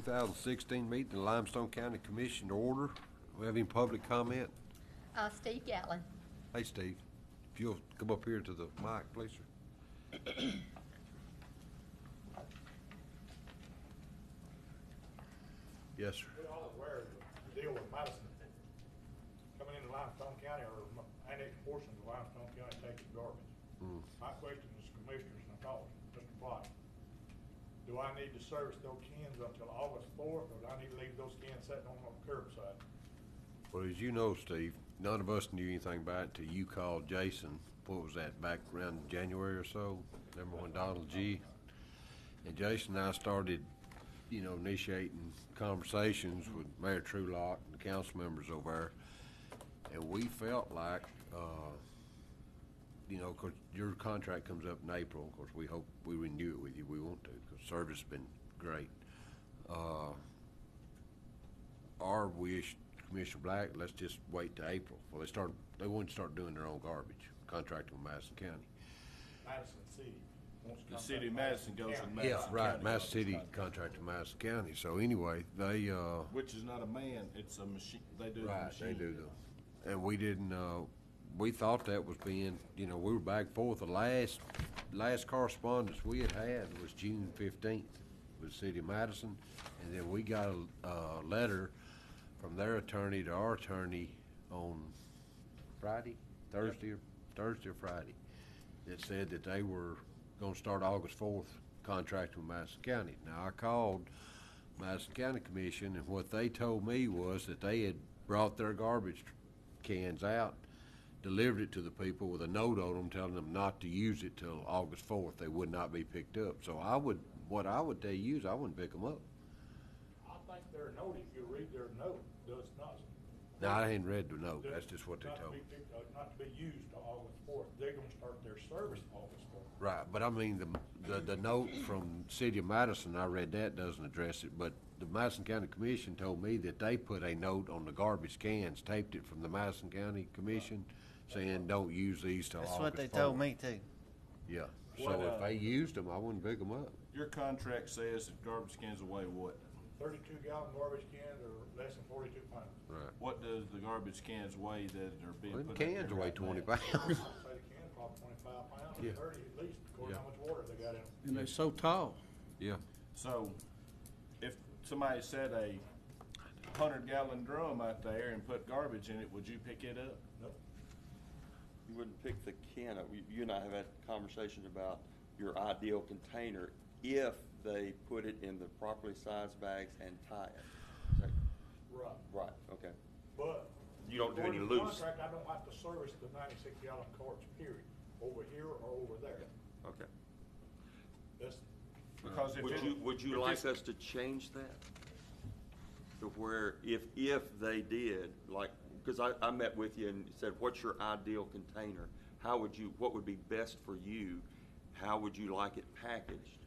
2016 meeting of the Limestone County Commission to order. We have any public comment? Steve Gatlin. Hey, Steve, if you'll come up here to the mic, please, sir. Yes, sir. We're all aware of the deal with Madison coming into Limestone County or annexed portions of Limestone County taking garbage. My question is, commissioners, and I call Mr. Plott, do I need to service those cans until August 4th, or do I need to leave those cans sitting on the curbside? Well, as you know, Steve, none of us knew anything about it until you called Jason. What was that, back around January or so? Remember when Donald G? And Jason and I started, initiating conversations with Mayor Trulock and the council members over there. And we felt like, of course, your contract comes up in April. Of course, we hope we renew it with you. We want to, because service has been great. Our wish, Commissioner Black, let's just wait till April. Well, they want to start doing their own garbage, contracting with Madison County. Madison City wants to The city of Madison goes with County. Madison. Yeah, right, County Madison on City this contract. contracted to Madison County. So anyway, they, Which is not a man, it's a machine, they do the right, machine. they do them. And we didn't, we thought that was being, we were back and forth. The last correspondence we had was June 15th with the city of Madison. And then we got a letter from their attorney to our attorney on Thursday or Friday, that said that they were gonna start August 4th contracting with Madison County. Now, I called Madison County Commission, and what they told me was that they had brought their garbage cans out, delivered it to the people with a note on them telling them not to use it till August 4th. They would not be picked up. So what I would tell you is I wouldn't pick them up. I think their note, if you read their note, does not. Now, I ain't read the note. That's just what they told me. Not to be used till August 4th. They're gonna start their service August 4th. Right, but I mean, the note from City of Madison, I read that, doesn't address it, but the Madison County Commission told me that they put a note on the garbage cans, taped it from the Madison County Commission, saying don't use these till August 4th. That's what they told me too. Yeah, so What, if they used them, I wouldn't pick them up. Your contract says that garbage cans weigh what? 32-gallon garbage cans are less than 42 pounds. Right. What does the garbage cans weigh that are being Well, put them in cans there weigh right 20 now? pounds. I'd say the can's probably 25 pounds, Yeah. 30 at least, according to how much water they got in them. And they're so tall. Yeah, So, if somebody set a 100-gallon drum out there and put garbage in it, would you pick it up? Nope. You wouldn't pick the can up. You and I have had conversations about your ideal container if they put it in the properly sized bags and tie it. Is that Right. right? Okay. But. You don't do any according to the loose. Contract, I don't have to service the 96-gallon carts, period, over here or over there. Okay. That's, Because if Would you if like this- us to change that? To where if they did, like, because I met with you and said, what's your ideal container? What would be best for you? How would you like it packaged?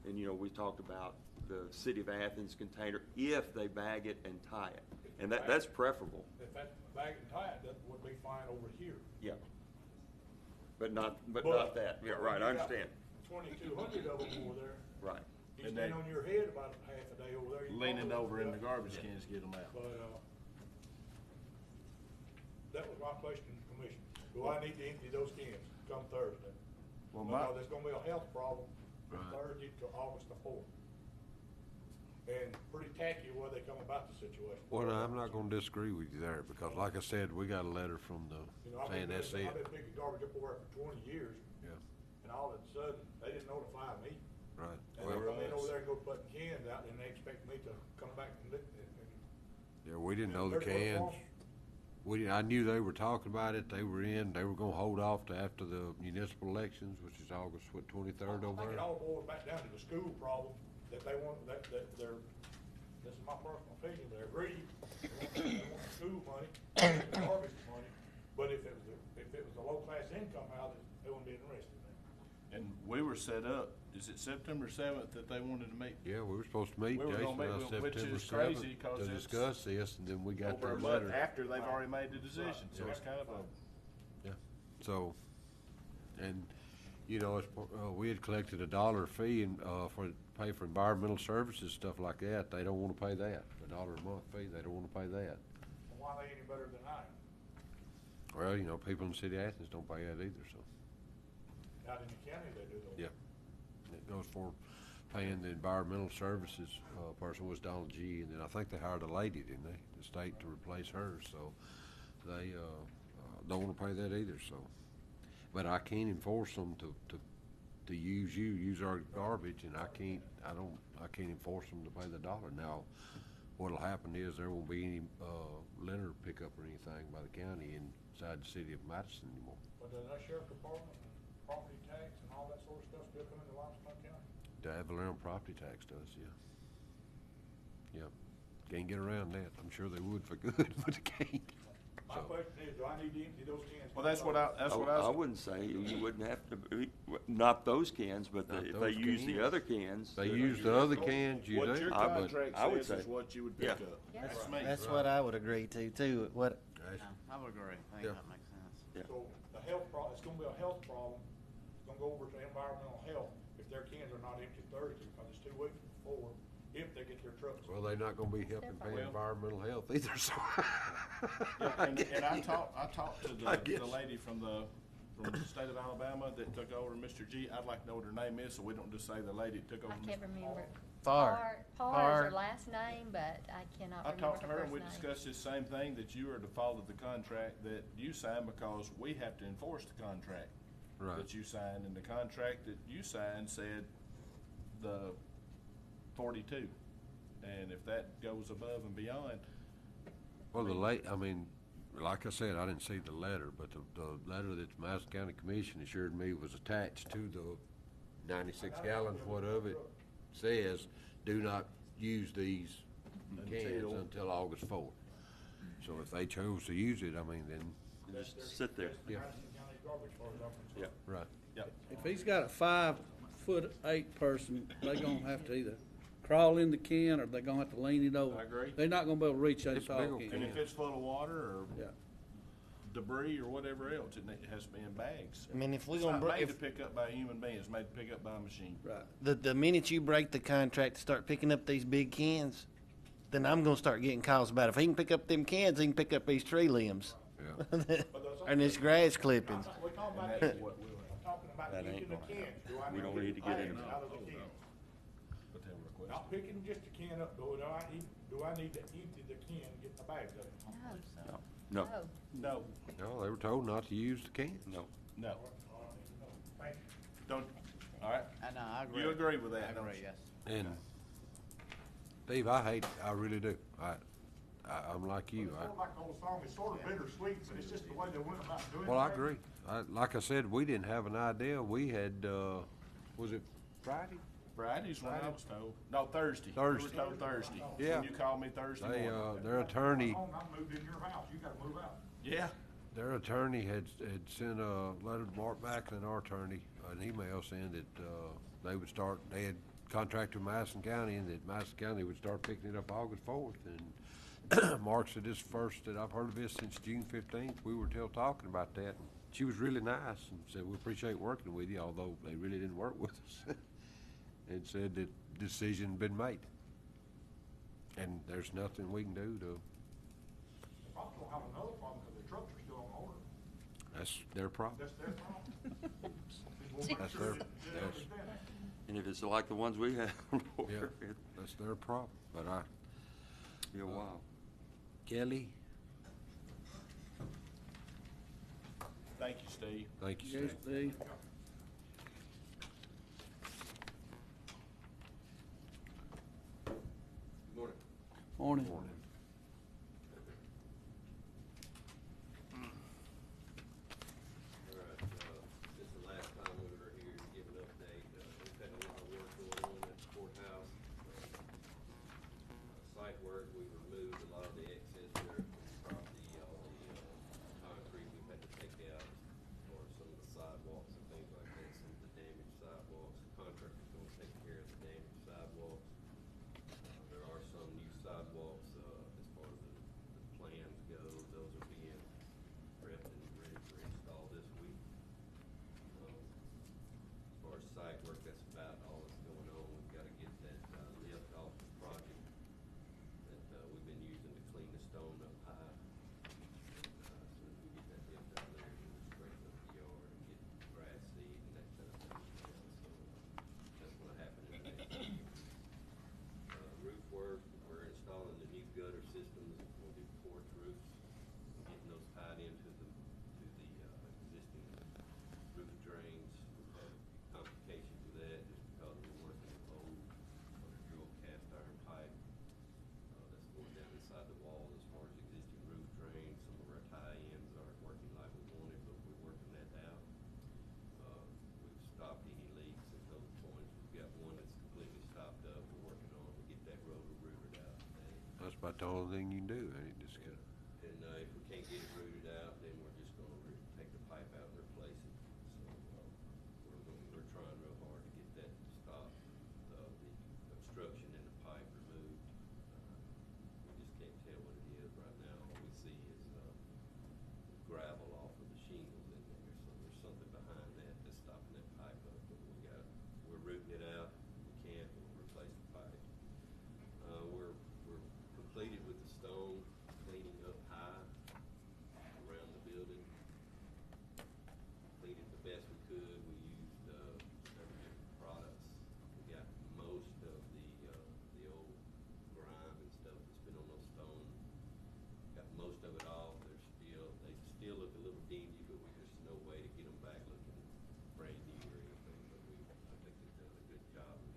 And, we talked about the City of Athens container, if they bag it and tie it. And that's preferable. if that bag and tie, that would be fine over here. Yeah. But not that. Yeah, when right, you I got understand. 2,200 of them over there. Right. You And stand they- on your head about half a day over there. you leaning probably over in the wouldn't garbage do that. cans to get them out. But, that was my question to the commission. Do I need to empty those cans come Thursday? Well, Because there's gonna be a health problem from Right. Thursday to August the 4th. And pretty tacky where they come about the situation. well, I'm not gonna disagree with you there, because like I said, we got a letter from I've saying been that's it. picking garbage up over there for 20 years, Yeah, and all of a sudden, they didn't notify me. right. And Well, they come in over there and go putting cans out, and they expect me to come back and look and yeah, we didn't know the Everybody cans. I knew they were talking about it. They were gonna hold off to after the municipal elections, which is August, 23rd I over think it there? all boils back down to the school problem, that they want, that they're, this is my personal opinion, they're greedy. They want the school money, they want the garbage money, but if it was a low-class income house, they wouldn't be interested in that. And we were set up, is it September 7th that they wanted to meet? Yeah, we were supposed to meet We were Jason gonna meet on with- which September is crazy 7th 'cause to it's discuss this, and then we got Over their a month letter. after they've already made the decision, so Right. it's kind of a, Yeah, so, and You know, we had collected $1 fee and, pay for environmental services, stuff like that. They don't wanna pay that. $1 a month fee, they don't wanna pay that. Well, why are they any better than I am? Well, you know, people in the city of Athens don't pay that either, so, Out in the county, they do though. yeah. It goes for paying the environmental services, person was Donald G. And then I think they hired a lady, didn't they, the state to replace her, so they, don't wanna pay that either, so. But I can't enforce them to use our garbage, and I can't enforce them to pay the $1. Now, what'll happen is there won't be any, litter pickup or anything by the county inside the city of Madison anymore. But does that sheriff department and property tax and all that sort of stuff still come into Limestone County? The Avalon property tax does, yeah. Yeah, can't get around that. I'm sure they would for good, but they can't. My question is, do I need to empty those cans? Well, that's what I I was, wouldn't say, you wouldn't have to, not those cans, but Not if they those use the cans. other cans. They use the other cans, you what do. your I would- contract I would says is say- what you would pick Yeah. up. Yeah. That's me. That's what I would agree to too. What, That's- I would agree. I think Yeah. that makes sense. Yeah. So the health it's gonna be a health problem, it's gonna go over to environmental health if their cans are not empty Thursday, because it's 2 weeks before, if they get their trucks. Well, they're not gonna be helping pay Well- environmental health either, so. Yeah, and I talked to I guess. the lady from the state of Alabama that took over, Mr. G. I'd like to know what her name is, so we don't just say the lady that took over. I can't remember. Far. Parr is her last name, but I cannot I remember talked to her her and we first name. discussed this same thing, that you are defaulted the contract that you signed because we have to enforce the contract Right. that you signed, and the contract that you signed said the 42. And if that goes above and beyond, Well, I mean, like I said, I didn't see the letter, but the letter that the Madison County Commission assured me was attached to the 96 gallons, what of it says, do not use these cans until August 4th. So if they chose to use it, I mean, then, Just sit there. Yeah. Madison County garbage for it, I'm Yeah. right. yep. If he's got a 5'8" person, they gonna have to either crawl in the can or they gonna have to lean it over. I agree. They're not gonna be able to reach that It's a tall big old can. And if it's full of water or Yeah. debris or whatever else, it has to be in bags. I mean, if we're It's gonna not made break, to pick up by a human being, it's made to pick up by a machine. Right. the minute you break the contract to start picking up these big cans, then I'm gonna start getting calls about if he can pick up them cans, he can pick up these tree limbs. Yeah. And this grass clippings. We're talking about And that's empty. what we'll have. I'm talking about That ain't emptying the gonna cans. Do I We don't need to the get bags into out of the cans? But they'll request. Not picking just the can up, do I need to empty the can, get the bags out? No. No, Oh, No, No, they were told not to use the cans. no. no, Thank you. don't, all right? No, I agree. You agree with that, I don't agree, you? yes. And Steve, I really do. I'm like you. It's sort of like the old song, it's sort of bittersweet, but it's just the way they went about doing it. Well, I agree. Like I said, we didn't have an idea. We had, was it Friday? Friday's when I was told. No, Thursday. Thursday. We were told Thursday. Yeah. When you called me Thursday They, morning. their attorney, I moved in your house, you gotta move out. Yeah. their attorney had sent a letter to Mark Backlund, our attorney, an email saying that, they had contracted with Madison County and that Madison County would start picking it up August 4th. And Mark said, this first that I've heard of this since June 15th. We were still talking about that. And she was really nice and said, we appreciate working with you, although they really didn't work with us. And said that decision had been made. And there's nothing we can do to, The problem will have another problem, because the trucks are still on order. that's their problem. That's their problem. We'll make That's sure their- that they that's- understand that. And if it's like the ones we have, Yeah, that's their problem. But be a while. Kelly, Thank you, Steve. thank you, Yes, Steve. Steve. Morning. Morning. All right, this is the last time we were here to give an update. We've had a lot of work going on at the courthouse. Site work, we've removed a lot of the excess dirt from the property, all the concrete we've had to take out, or some of the sidewalks and things like that, some of the damaged sidewalks. The contractor's gonna take care of the damaged sidewalks. There are some new sidewalks, as far as the plans go, those are being prepped and ready for install this week. about the only thing you can do, ain't it? Just get, And, if we can't get it rooted out, then we're just gonna take the pipe out and replace it. So, we're trying real hard to get that stopped, the obstruction in the pipe removed. We just can't tell what it is right now. All we see is, gravel off of the shingles in there, so there's something behind that that's stopping that pipe up. But we're rooting it out. We can't, we'll replace the pipe. We're completed with the stone cleaning up high around the building. Cleaned it the best we could. We used, several different products. We got most of the old grime and stuff that's been on those stones. Got most of it off. They still look a little dingy, but there's no way to get them back looking brand new or anything. But I think they've done a good job of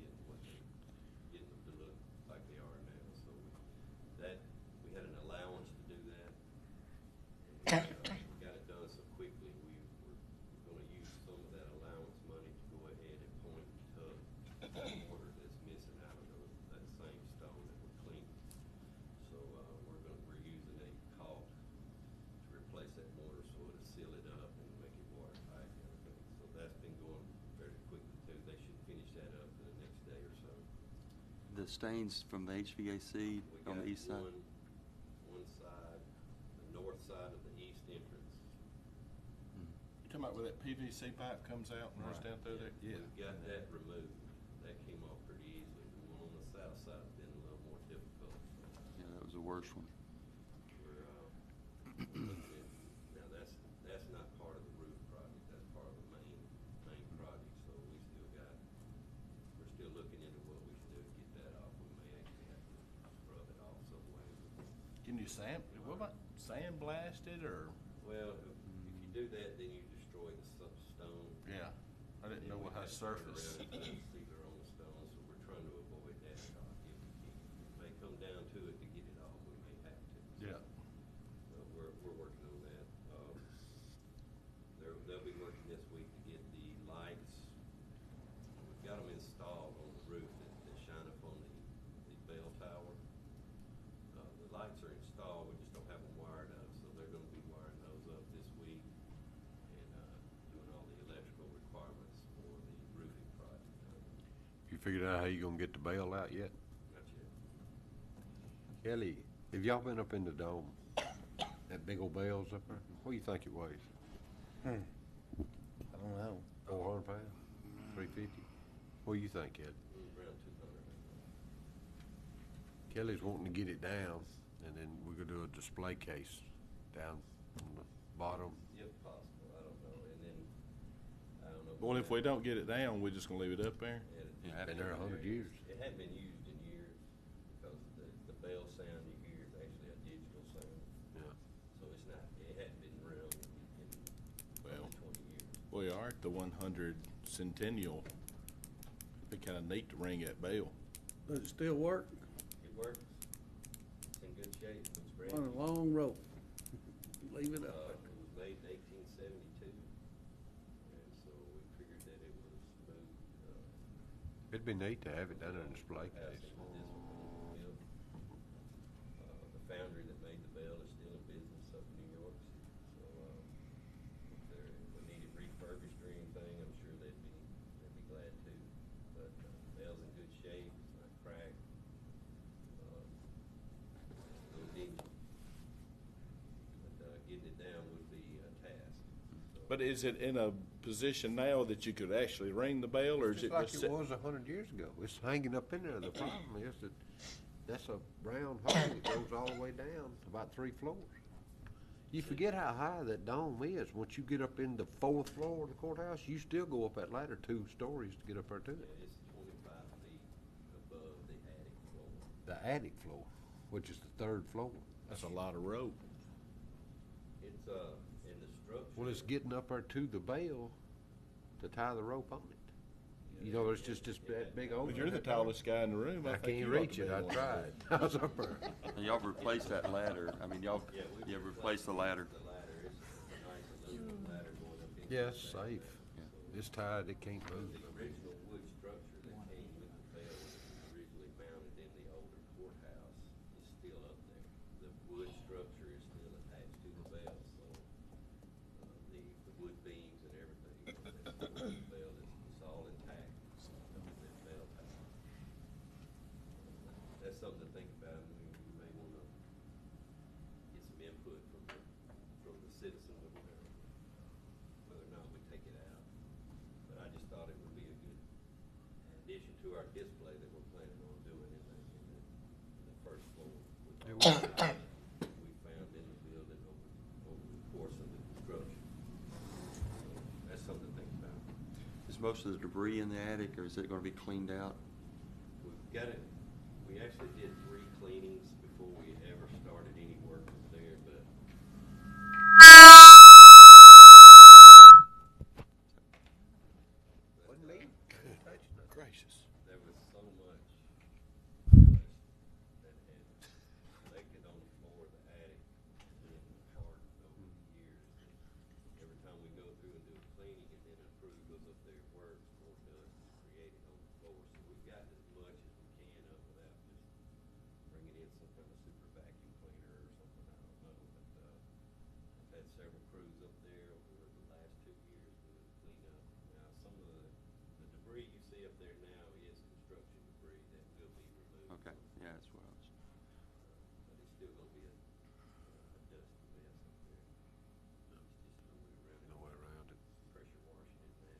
getting them to look like they are now. So we had an allowance to do that. And, we got it done so quickly, we're gonna use some of that allowance money to go ahead and point to the mortar that's missing out of that same stone that we're cleaning. So, we're using a caulk to replace that mortar so it'll seal it up and make it watertight and everything. So that's been going very quickly too. They should finish that up in the next day or so. The stains from the HVAC We on got the east side? one side, the north side of the east entrance. You talking about where that PVC pipe comes out and runs down through there? Yeah. We got that removed. That came off pretty easily. The one on the south side has been a little more difficult. Yeah, that was the worst one. We're, looking at, now that's not part of the roof project. That's part of the main project. So we're still looking into what we should do to get that off. We may actually have to scrub it off some way. Can you what about sandblast it or? Well, if you do that, then you destroy the stone. Yeah, I didn't know Then what we how have to turn surface. around and put a sealer on the stone, so we're trying to avoid that if we can. It may come down to it to get it off, we may have to. Yeah. But we're working on that. They'll be working this week to get the lights. We've got them installed on the roof that shine up on the bell tower. The lights are installed, we just don't have them wired up, so they're gonna be wiring those up this week and, doing all the electrical requirements for the roofing project. you figured out how you gonna get the bail out yet? Not yet. Kelly, have y'all been up in the dome? That big old bale's up there? What do you think it weighs? I don't know. 400 pounds? 350? What do you think, Ed? Around 200. Kelly's wanting to get it down, and then we're gonna do a display case down on the bottom. If possible, I don't know. And then, I don't know. Well, if we don't get it down, we're just gonna leave it up there? It's been there 100 years. It hadn't been used in years because the bell sound you hear is actually a digital sound. Yeah. So it hadn't been around in Well, 20 years. we are at the 100 centennial. It'd be kinda neat to ring that bell. Does it still work? It works. It's in good shape. Looks great. On a long rope. Leave it up It was made in 1872. And so we figured that it was smooth. It'd be neat to have it down in a display Passing case. this one was built. The foundry that made the bell is still in business up in New York. So, if we needed refurbished or anything, I'm sure they'd be glad to. But, the bell's in good shape, it's not cracked. A little dingy. But, getting it down would be a task. So, But is it in a position now that you could actually ring the bell, or is Just it like just it sit- was 100 years ago. It's hanging up in there. The problem is that that's a round hole that goes all the way down, about 3 floors. You forget how high that dome is. Once you get up in the 4th floor of the courthouse, you still go up that ladder 2 stories to get up there to yeah, it. it's 25 feet above the attic floor. The attic floor, which is the 3rd floor. That's a lot of rope. It's, in the structure. Well, it's getting up there to the bell to tie the rope on it. You know, there's just that big Well, opening. you're the tallest guy in the room. I think can't you ought to reach be it. I one. tried. I was up there. And y'all replaced that ladder. I mean, y'all, we you replaced the ladder. The ladder, it's a nice aluminum ladder going up into. Yeah, it's the bell. safe. It's tied. It can't move. The original wood structure that came with the bell that was originally mounted in the older courthouse is still up most of the debris in the attic, or is it gonna be cleaned out? We've got it, we actually did 3 cleanings before we ever started any work up there, but Wasn't me. Gracious. there was so much dust that had collected on the floor of the attic and hard over the years. Every time we go through and do a cleaning and then a crew goes up there and works, more dust is created on the floor. So we've got as much as we can up without just bringing in some kind of super vacuum cleaner or something, I don't know. But I've had several crews up there over the last 2 years doing cleanup. Now, some of the debris you see up there now is construction debris that will be removed. Okay, yeah, that's what I was. But it's still gonna be a dusty mess up there. It's just No way around it. pressure washing in that.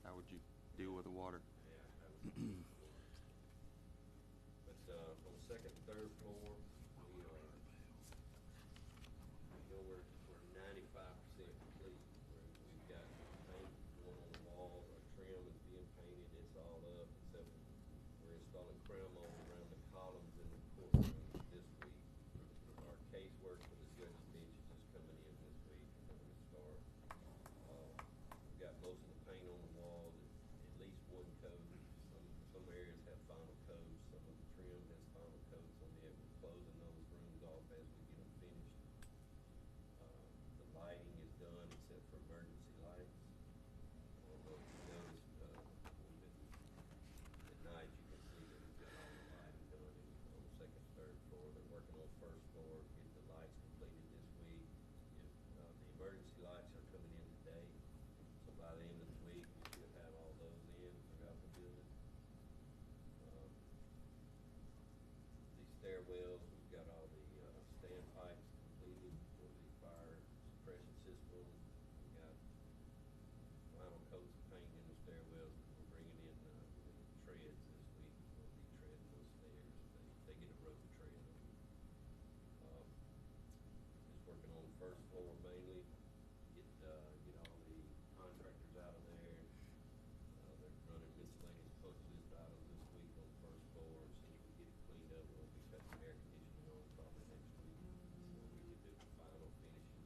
How would you deal with the water? Yeah, that was. But, on the second and third floor, we are, you know, we're 95% complete. We've got paint going on the walls, our trim is being painted, it's all up, except we're installing crown mold around the columns in the courtroom this week. Our casework for the judge's benches is coming in this week, and we're gonna start. We've got most of the paint on the walls, at least one coat. Some areas have final coats, some of the trim has final coats on it. We're closing those rooms off as we get them finished. The lighting is done except for emergency lights. Although if you notice, at night you can see that we've got all the lighting done on the second, third floor. They're working on first floor, getting the lights completed this week. The emergency lights are coming in today, so by the end of the week, we should have all those in throughout the building. These stairwells, we've got all the standpipes completed for the fire suppression system. We got final coats of paint in the stairwells that we're bringing in treads this week. We'll be treading those stairs. They get a road tread on them. Just working on the first floor mainly, get all the contractors out of there. They're running miscellaneous punch list items this week on the first floor. As soon as we get it cleaned up, we'll be cutting air conditioning on probably next week. So we can do the final finishes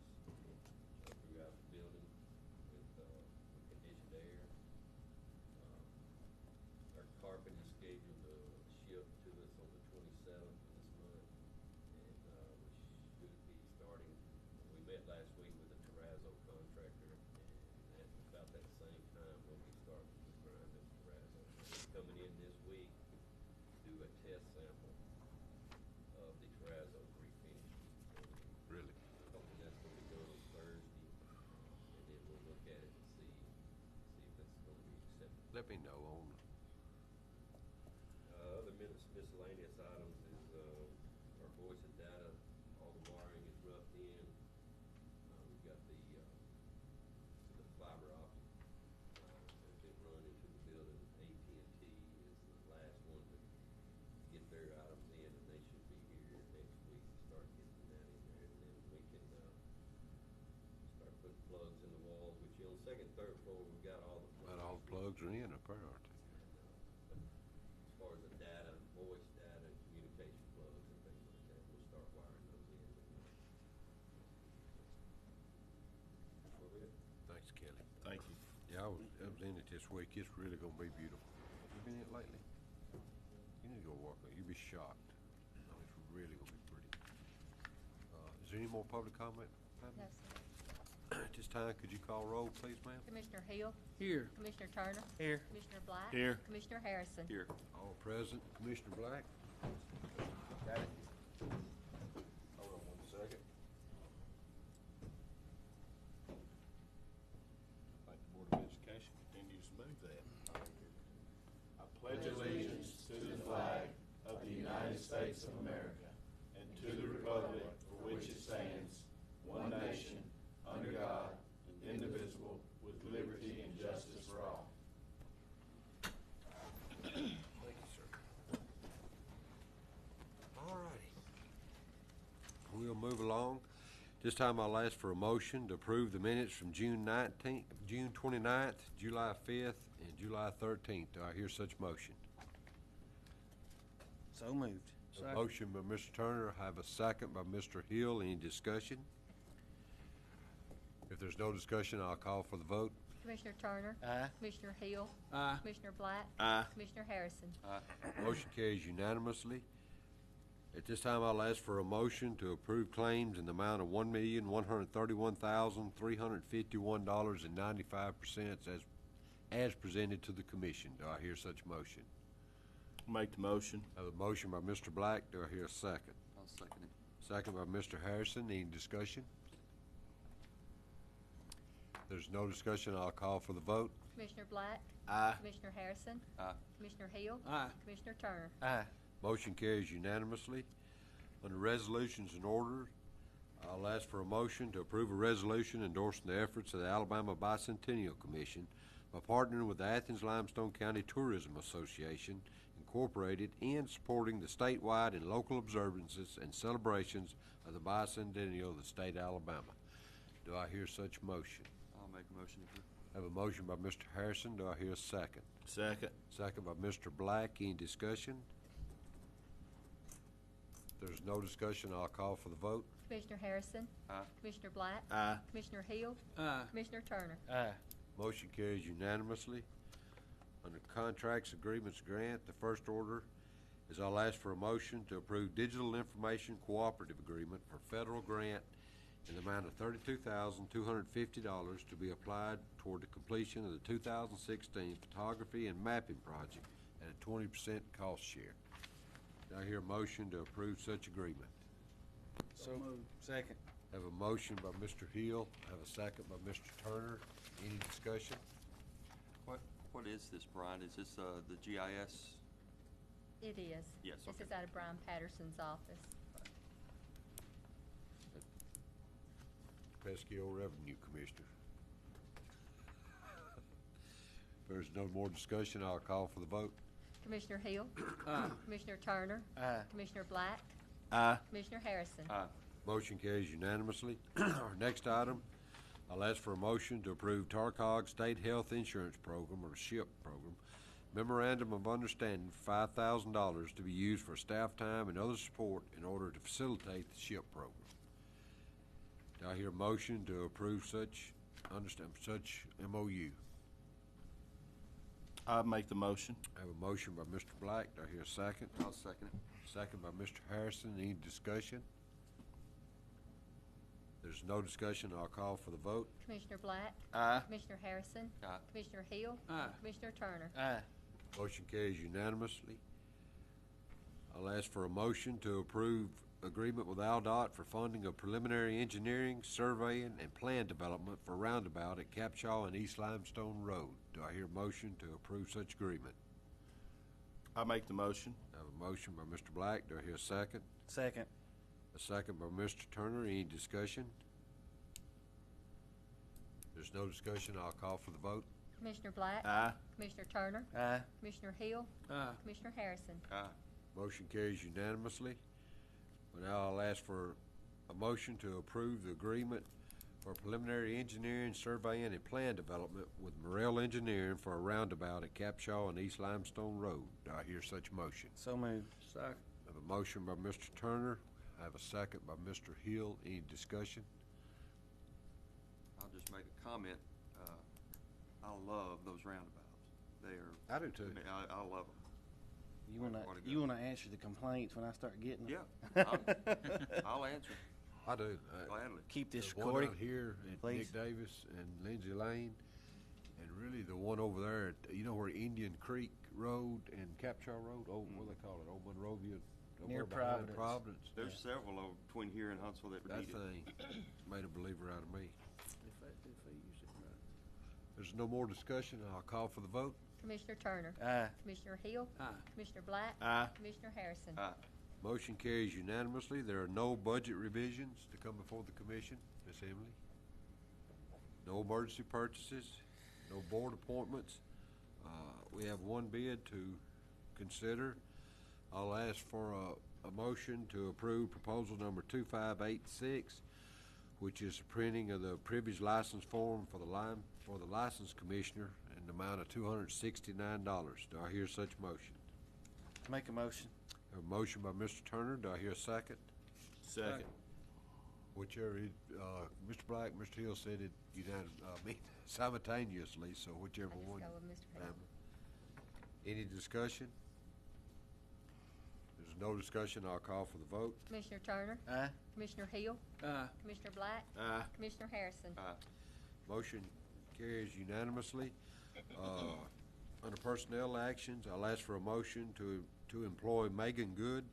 throughout the building with conditioned air. Our carpet is scheduled to ship to us on the 27th of this month, and we should be starting. We met last week with the terrazzo contractor, and at about that same time we'll be starting to grind this terrazzo. He's coming in this week to do a test sample of the terrazzo refinish. Really? Hopefully that's gonna be done on Thursday, and then we'll look at it and see if it's gonna be accepted. Let me know on, Other miscellaneous items is, our voice and data, all the wiring is roughed in. We've got the fiber optic, has been run into the building. AT&T is the last one to get their items in, and they should be here next week to start getting that in there. And then we can, start putting plugs in the walls, which on the second, third floor, we've got all the plugs. about all the plugs are in up there, aren't they? As far as the data, voice data, and communication plugs and things like that, we'll start wiring those in. That's what it is. Thanks, Kelly. Thank you. Yeah, I was in it this week. It's really gonna be beautiful. You been in it lately? You need to go walk it. You'll be shocked. I mean, it's really gonna be pretty. Is there any more public comment? No, sir. At this time, could you call roll, please, ma'am? Commissioner Hill, Here. Commissioner Turner, Here. Commissioner Black. Here. Commissioner Harrison. Here. All present. Commissioner Black? Got it. Hold on 1 second. Like the Board of Education continues to move that. I pledge allegiance to the flag of the United States of America and to the republic for which it stands, one nation, under God, indivisible, with liberty and justice for all. Thank you, sir. All righty. We'll move along. This time I'll ask for a motion to approve the minutes from June 29th, July 5th, and July 13th. Do I hear such motion? So moved. A Second. motion by Mr. Turner, I have a second by Mr. Hill. Any discussion? If there's no discussion, I'll call for the vote. Commissioner Turner. Aye. Commissioner Hill. Aye. Commissioner Black. Aye. Commissioner Harrison. Motion carries unanimously. At this time, I'll ask for a motion to approve claims in the amount of $1,131,351.95 as presented to the commission. Do I hear such motion? Make the motion. I have a motion by Mr. Black. Do I hear a second? I'll second it. Second by Mr. Harrison. Any discussion? If there's no discussion, I'll call for the vote. Commissioner Black. Aye. Commissioner Harrison. Aye. Commissioner Hill. Aye. Commissioner Turner. Aye. Motion carries unanimously. Under resolutions and orders, I'll ask for a motion to approve a resolution endorsing the efforts of the Alabama Bicentennial Commission by partnering with the Athens Limestone County Tourism Association, Incorporated, in supporting the statewide and local observances and celebrations of the bicentennial of the state of Alabama. Do I hear such motion? I'll make a motion to approve. I have a motion by Mr. Harrison. Do I hear a second? Second. Second by Mr. Black. Any discussion? If there's no discussion, I'll call for the vote. Commissioner Harrison. Aye. Commissioner Black. Aye. Commissioner Hill. Aye. Commissioner Turner. Aye. Motion carries unanimously. Under contracts, agreements, grant, the first order is I'll ask for a motion to approve digital information cooperative agreement for federal grant in the amount of $32,250 to be applied toward the completion of the 2016 photography and mapping project at a 20% cost share. Do I hear a motion to approve such agreement? So moved. Second. Have a motion by Mr. Hill, have a second by Mr. Turner. Any discussion? What is this, Brian? Is this the GIS? It is. Yes, This okay. is out of Brian Patterson's office. Pesky old Revenue Commissioner. If there's no more discussion, I'll call for the vote. Commissioner Hill. Commissioner Turner. Aye. Commissioner Black. Aye. Commissioner Harrison. Aye. Motion carries unanimously. Our next item, I'll ask for a motion to approve TARCOG State Health Insurance Program, or SHIP program, memorandum of understanding for $5,000 to be used for staff time and other support in order to facilitate the SHIP program. Do I hear a motion to approve such MOU? I'll make the motion. I have a motion by Mr. Black. Do I hear a second? I'll second it. Second by Mr. Harrison. Any discussion? There's no discussion. I'll call for the vote. Commissioner Black. Aye. Commissioner Harrison. Aye. Commissioner Hill. Aye. Commissioner Turner. Aye. Motion carries unanimously. I'll ask for a motion to approve agreement with AlDOT for funding of preliminary engineering, surveying, and plan development for roundabout at Capshaw and East Limestone Road. Do I hear a motion to approve such agreement? I'll make the motion. I have a motion by Mr. Black. Do I hear a second? Second. A second by Mr. Turner. Any discussion? There's no discussion. I'll call for the vote. Commissioner Black. Aye. Commissioner Turner. Aye. Commissioner Hill. Aye. Commissioner Harrison. Aye. Motion carries unanimously. Well, now I'll ask for a motion to approve the agreement for preliminary engineering, surveying, and plan development with Morrell Engineering for a roundabout at Capshaw and East Limestone Road. Do I hear such motion? So moved. Second. I have a motion by Mr. Turner. I have a second by Mr. Hill. Any discussion? I'll just make a comment. I love those roundabouts. They are. I do too. I love them. You wanna What a good- you wanna answer the complaints when I start getting them? Yeah. I'll answer I do. gladly. Keep this The one recording. out here at please. Nick Davis and Lindsay Lane, and really the one over there at, you know where Indian Creek Road and Capshaw Road, what do they call it, Old Monrovia? over Near behind Providence. There's several over between here and Huntsville that That need it. thing made a believer out of me. If they use it right. There's no more discussion. I'll call for the vote. Commissioner Turner. Aye. Commissioner Hill. Aye. Commissioner Black. Aye. Commissioner Harrison. Aye. Motion carries unanimously. There are no budget revisions to come before the commission, Miss Emily. No emergency purchases, no board appointments. We have one bid to consider. I'll ask for a motion to approve proposal number 2586 which is the printing of the privilege license form for the license commissioner in the amount of $269. Do I hear such motion? Make a motion. Have a motion by Mr. Turner. Do I hear a second? Second. Whichever, Mr. Black, Mr. Hill said it simultaneously, so whichever I just one. go with Mr. Hill. Any discussion? There's no discussion, I'll call for the vote. Commissioner Turner, Aye. Commissioner Hill, Aye. Commissioner Black, Aye. Commissioner Harrison. Motion carries unanimously. Under personnel actions, I'll ask for a motion to employ Megan Good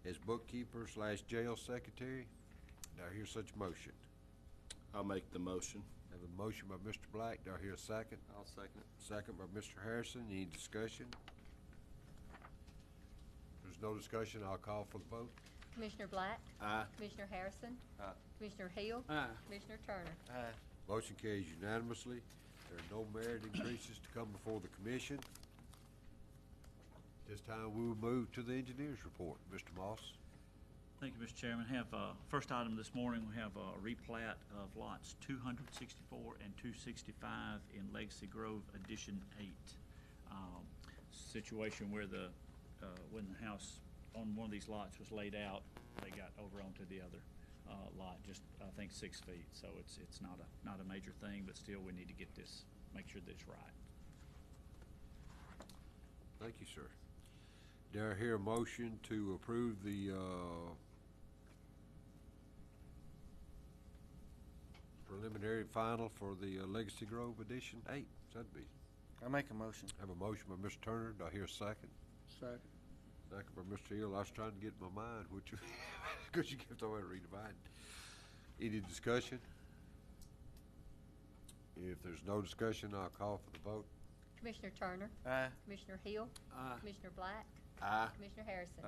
as bookkeeper/jail secretary. Do I hear such motion? I'll make the motion. Have a motion by Mr. Black. Do I hear a second? I'll second it. Second by Mr. Harrison. Any discussion? If there's no discussion, I'll call for the vote. Commissioner Black, Aye. Commissioner Harrison, Aye. Commissioner Hill, Aye. Commissioner Turner. Aye. Motion carries unanimously. There are no merit increases to come before the commission. This time we will move to the engineer's report. Mr. Moss? Thank you, Mr. Chairman. Have, first item this morning, we have a replat of lots 264 and 265 in Legacy Grove Addition 8. Situation where when the house on one of these lots was laid out, they got over onto the other lot, just, I think, 6 feet. So it's not a major thing, but still we need to get this, make sure that it's right. Thank you, sir. Do I hear a motion to approve the preliminary final for the Legacy Grove Edition 8? That'd be. I make a motion. Have a motion by Mr. Turner. Do I hear a second? Second. Second by Mr. Hill. I was trying to get in my mind, which, because you kept on redividing. Any discussion? If there's no discussion, I'll call for the vote. Commissioner Turner, Aye. Commissioner Hill, Aye. Commissioner Black, Aye. Commissioner Harrison.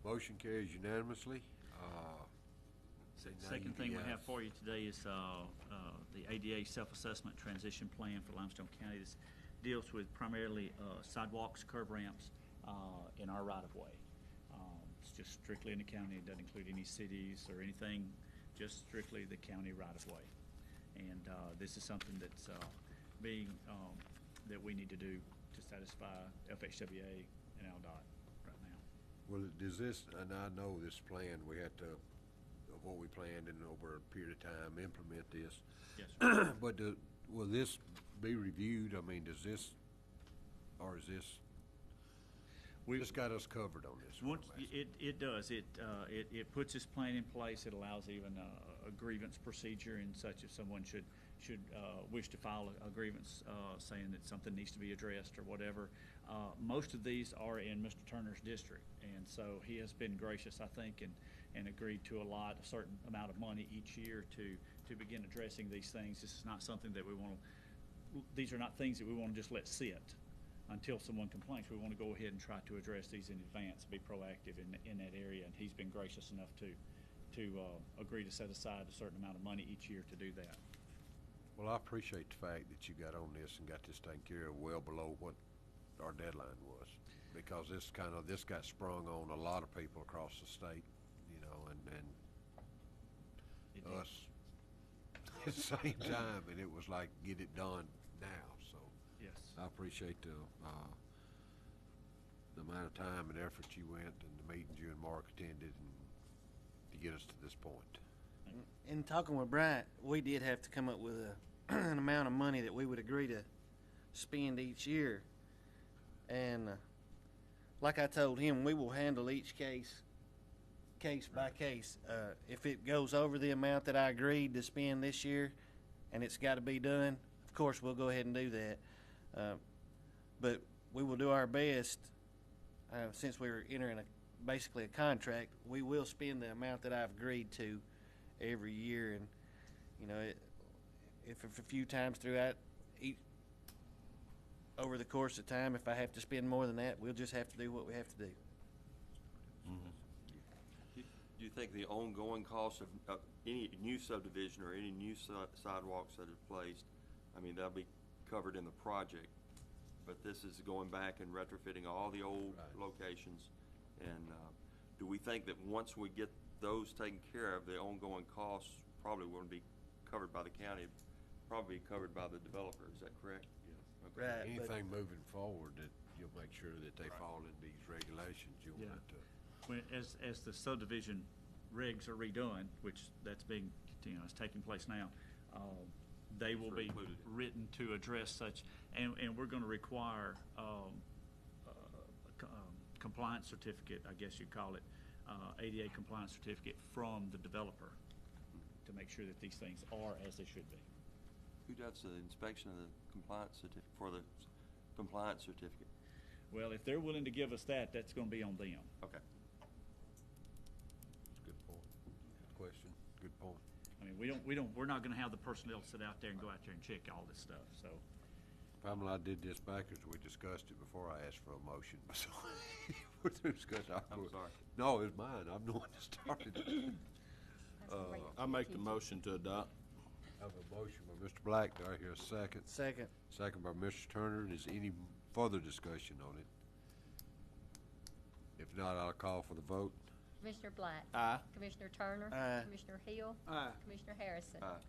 Motion carries unanimously. Say Second thing we have 90 for you today is the ADA self-assessment transition plan for Limestone County. This deals with primarily sidewalks, curb ramps in our right-of-way. It's just strictly in the county. It doesn't include any cities or anything, just strictly the county right-of-way. And this is something that's that we need to do to satisfy FHWA and LDOT right now. Well, does this, and I know this plan, we had to, of what we planned and over a period of time, implement this. Yes, sir. But will this be reviewed? I mean, does this, or is this, we just got us covered on this? Once, it does. It puts this plan in place. It allows even a grievance procedure and such if someone should wish to file a grievance saying that something needs to be addressed or whatever. Most of these are in Mr. Turner's district, and so he has been gracious, I think, and agreed to allot a certain amount of money each year to begin addressing these things. This is not something that we want to, these are not things that we want to just let sit until someone complains. We want to go ahead and try to address these in advance, be proactive in that area, and he's been gracious enough to agree to set aside a certain amount of money each year to do that. Well, I appreciate the fact that you got on this and got this taken care of well below what our deadline was, because this got sprung on a lot of people across the state, you know, and It did. us at the same time, and it was like, get it done now, so. Yes. I appreciate the amount of time and effort you went and the meetings you and Mark attended and to get us to this point. In talking with Bryant, we did have to come up with an amount of money that we would agree to spend each year. And like I told him, we will handle each case by case. If it goes over the amount that I agreed to spend this year and it's got to be done, of course we'll go ahead and do that. But we will do our best, since we're entering basically a contract, we will spend the amount that I've agreed to every year. And, you know, if a few times throughout over the course of time, if I have to spend more than that, we'll just have to do what we have to do. Do you think the ongoing cost of any new subdivision or any new sidewalks that are placed, I mean, that'll be covered in the project, but this is going back and retrofitting all the old locations, and do we think that once we get those taken care of, the ongoing costs probably wouldn't be covered by the county, probably be covered by the developer, is that correct? Okay. Right. but- Anything moving forward that you'll make sure that they fall in these regulations, you'll Yeah. have to. When, as the subdivision regs are redone, which that's being, is taking place now, they will Those are be included. written to address such, and we're gonna require, compliance certificate, I guess you'd call it, ADA compliance certificate from the developer to make sure that these things are as they should be. Who does the inspection of the compliance certificate, for the compliance certificate? Well, if they're willing to give us that, that's gonna be on them. Okay. That's a good point. Good question. Good point. I mean, we're not gonna have the personnel sit out there and go out there and check all this stuff, so. Pamela, I did this backwards. We discussed it before I asked for a motion. So we're through discussion. I'm sorry. No, it's mine. I'm the one that started it. I make the motion to adopt. I have a motion by Mr. Black. Do I hear a second? Second. Second by Mr. Turner. Is any further discussion on it? If not, I'll call for the vote. Commissioner Black. Aye. Commissioner Turner. Aye. Commissioner Hill. Aye. Commissioner Harrison. Aye.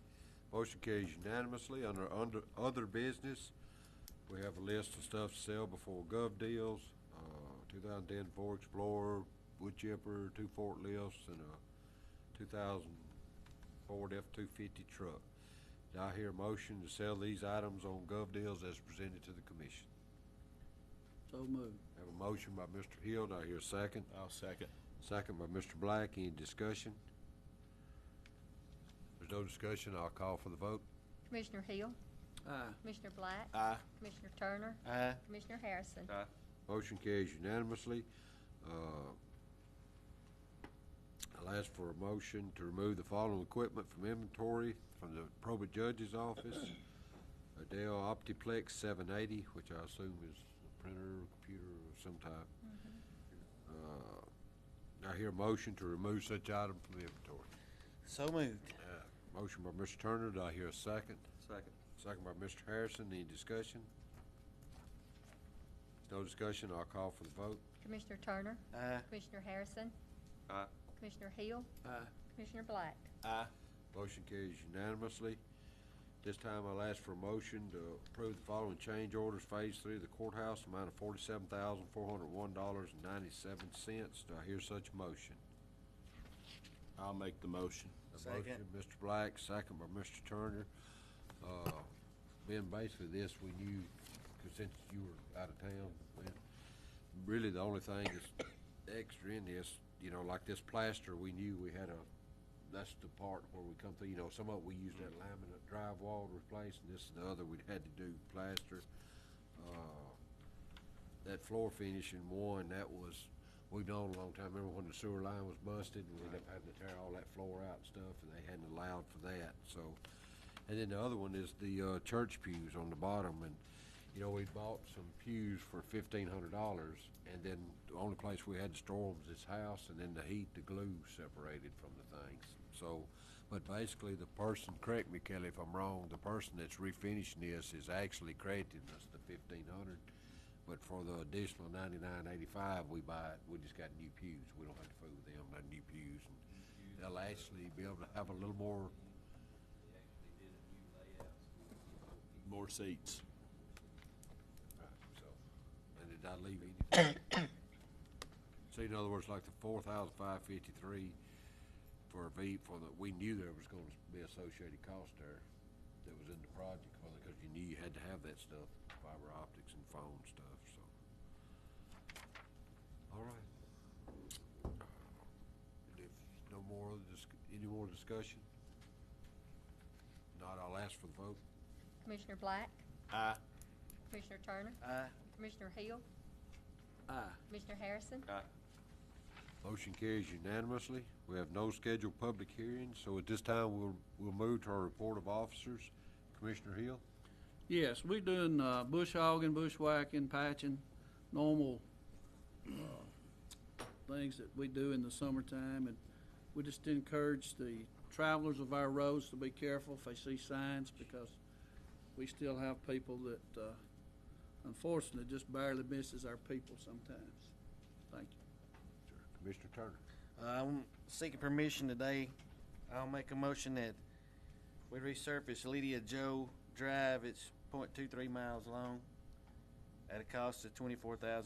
Motion carries unanimously. Under other business, we have a list of stuff to sell before Gov Deals. 2010 Ford Explorer, wood chipper, 2 forklifts, and a 2000 Ford F-250 truck. Do I hear a motion to sell these items on Gov Deals as presented to the commission? So moved. Have a motion by Mr. Hill. Do I hear a second? I'll second. Second by Mr. Black. Any discussion? If there's no discussion, I'll call for the vote. Commissioner Hill. Aye. Commissioner Black. Aye. Commissioner Turner. Aye. Commissioner Harrison. Aye. Motion carries unanimously. I'll ask for a motion to remove the following equipment from inventory from the probate judge's office. A Dell Optiplex 780, which I assume is a printer, computer of some type. I hear a motion to remove such item from inventory. So moved. Motion by Mr. Turner. Do I hear a second? Second. Second by Mr. Harrison. Any discussion? No discussion. I'll call for the vote. Commissioner Turner. Aye. Commissioner Harrison. Aye. Commissioner Hill. Aye. Commissioner Black. Aye. Motion carries unanimously. This time I'll ask for a motion to approve the following change orders. Phase 3 of the courthouse, amount of $47,401.97. Do I hear such a motion? I'll make the motion. A Second. motion, Mr. Black, second by Mr. Turner. Ben, basically this we knew, 'cause since you were out of town, Ben, really the only thing that's extra in this, like this plaster, we knew we had that's the part where we come through, some of it we used that laminate drywall to replace, and this is the other we had to do plaster. That floor finish in one, that was, we've known a long time. Remember when the sewer line was busted and we ended up having to tear all that floor out and stuff, and they hadn't allowed for that, so. And then the other one is the church pews on the bottom, and, we bought some pews for $1,500, and then the only place we had to store them was this house, and then the heat, the glue separated from the things. So, but basically the person, correct me Kelly if I'm wrong, the person that's refinishing this is actually crediting us the $1,500, but for the additional $99.85 we buy it, we just got new pews. We don't have to fool with them, they're new pews, and they'll actually be able to have a little more. They actually did a new layout, so we can get more people. More seats. So, and did I leave anything? So in other words, like the $4,553 for we knew there was gonna be associated cost there that was in the project, because you knew you had to have that stuff, fiber optics and phone stuff, so. All right. If no more, any more discussion? Not, I'll ask for the vote. Commissioner Black. Aye. Commissioner Turner. Aye. Commissioner Hill. Aye. Commissioner Harrison. Aye. Motion carries unanimously. We have no scheduled public hearings, so at this time, we'll move to our report of officers. Commissioner Hill? Yes, we're doing bush hogging, bushwhacking, patching, normal things that we do in the summertime, and we just encourage the travelers of our roads to be careful if they see signs, because we still have people that unfortunately just barely misses our people sometimes. Thank you. Commissioner Turner? I'm seeking permission today I'll make a motion that we resurface Lydia Joe Drive. It's 0.23 miles long at a cost of $24,500.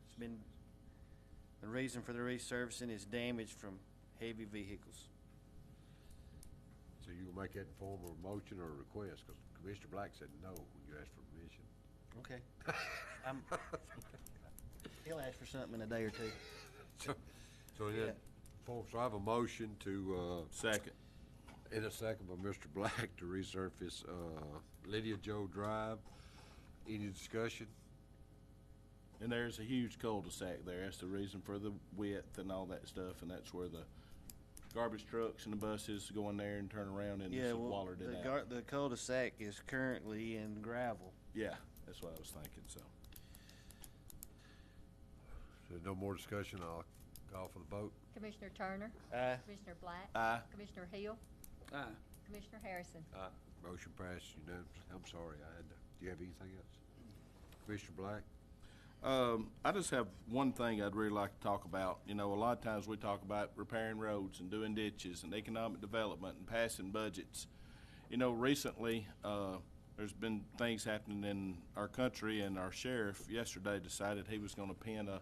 It's been, the reason for the resurfacing is damage from heavy vehicles. So you will make that in form of a motion or a request, because Commissioner Black said no when you asked for permission. Okay. He'll ask for something in a day or two. So in that form, so I have a motion to, Second. in a second by Mr. Black to resurface, Lydia Joe Drive. Any discussion? And there's a huge cul-de-sac there. That's the reason for the width and all that stuff, and that's where the garbage trucks and the buses go in there and turn around and Yeah, just well, wallered it out. the cul-de-sac is currently in gravel. Yeah, that's what I was thinking, so. So no more discussion, I'll call for the vote. Commissioner Turner? Aye. Commissioner Black? Aye. Commissioner Hill? Aye. Commissioner Harrison? Motion passed unanimously. I'm sorry, I had to, do you have anything else? Commissioner Black? I just have one thing I'd really like to talk about. You know, a lot of times we talk about repairing roads and doing ditches and economic development and passing budgets. You know, recently, there's been things happening in our country, and our sheriff yesterday decided he was going to pen a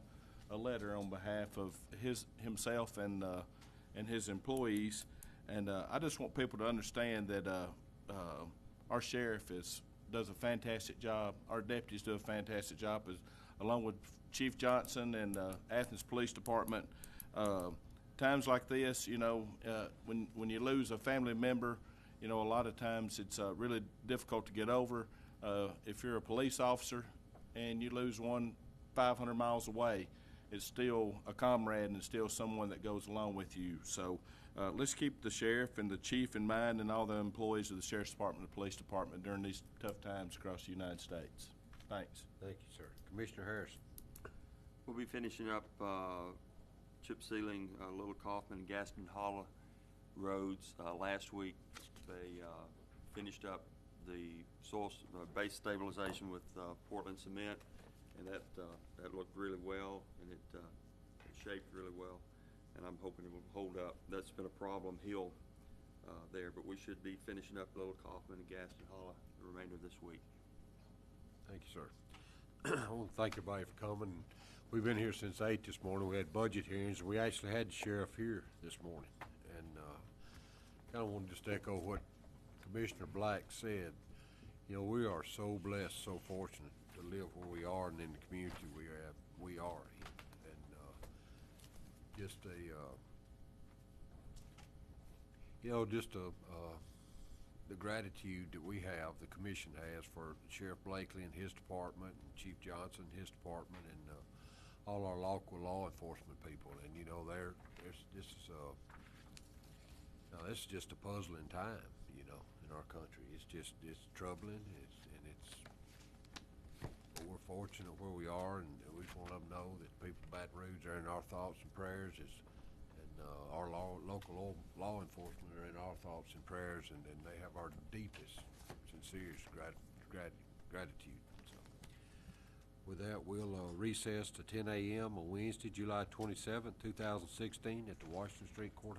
letter on behalf of himself and his employees. And I just want people to understand that our sheriff does a fantastic job. Our deputies do a fantastic job, along with Chief Johnson and Athens Police Department. Times like this, you know, when you lose a family member, you know, a lot of times it's really difficult to get over. If you're a police officer and you lose one 500 miles away, it's still a comrade and it's still someone that goes along with you. So let's keep the sheriff and the chief in mind and all the employees of the Sheriff's Department and the Police Department during these tough times across the United States. Thanks. Thank you, sir. Commissioner Harrison? We'll be finishing up chip sealing Little Kaufman and Gaspin Hollow roads. Last week, they finished up the soil base stabilization with Portland cement, and that looked really well, and it shaped really well, and I'm hoping it will hold up. That's been a problem hill there, but we should be finishing up Little Kaufman and Gaspin Hollow the remainder of this week. Thank you, sir. I want to thank everybody for coming. We've been here since 8 this morning. We had budget hearings, and we actually had the sheriff here this morning. And kind of want to just echo what Commissioner Black said. You know, we are so blessed, so fortunate to live where we are and in the community we are in. And just the gratitude that we have, the commission has, for Sheriff Blakely and his department, and Chief Johnson and his department, and all our local law enforcement people. And you know, this is just a puzzling time, you know, in our country. It's troubling. But we're fortunate where we are, and we just want to know that people of Baton Rouge are in our thoughts and prayers. Our local law enforcement are in our thoughts and prayers, and they have our deepest, sincerest gratitude. So, with that, we'll recess to 10 a.m. on Wednesday, July 27, 2016, at the Washington Street Courthouse.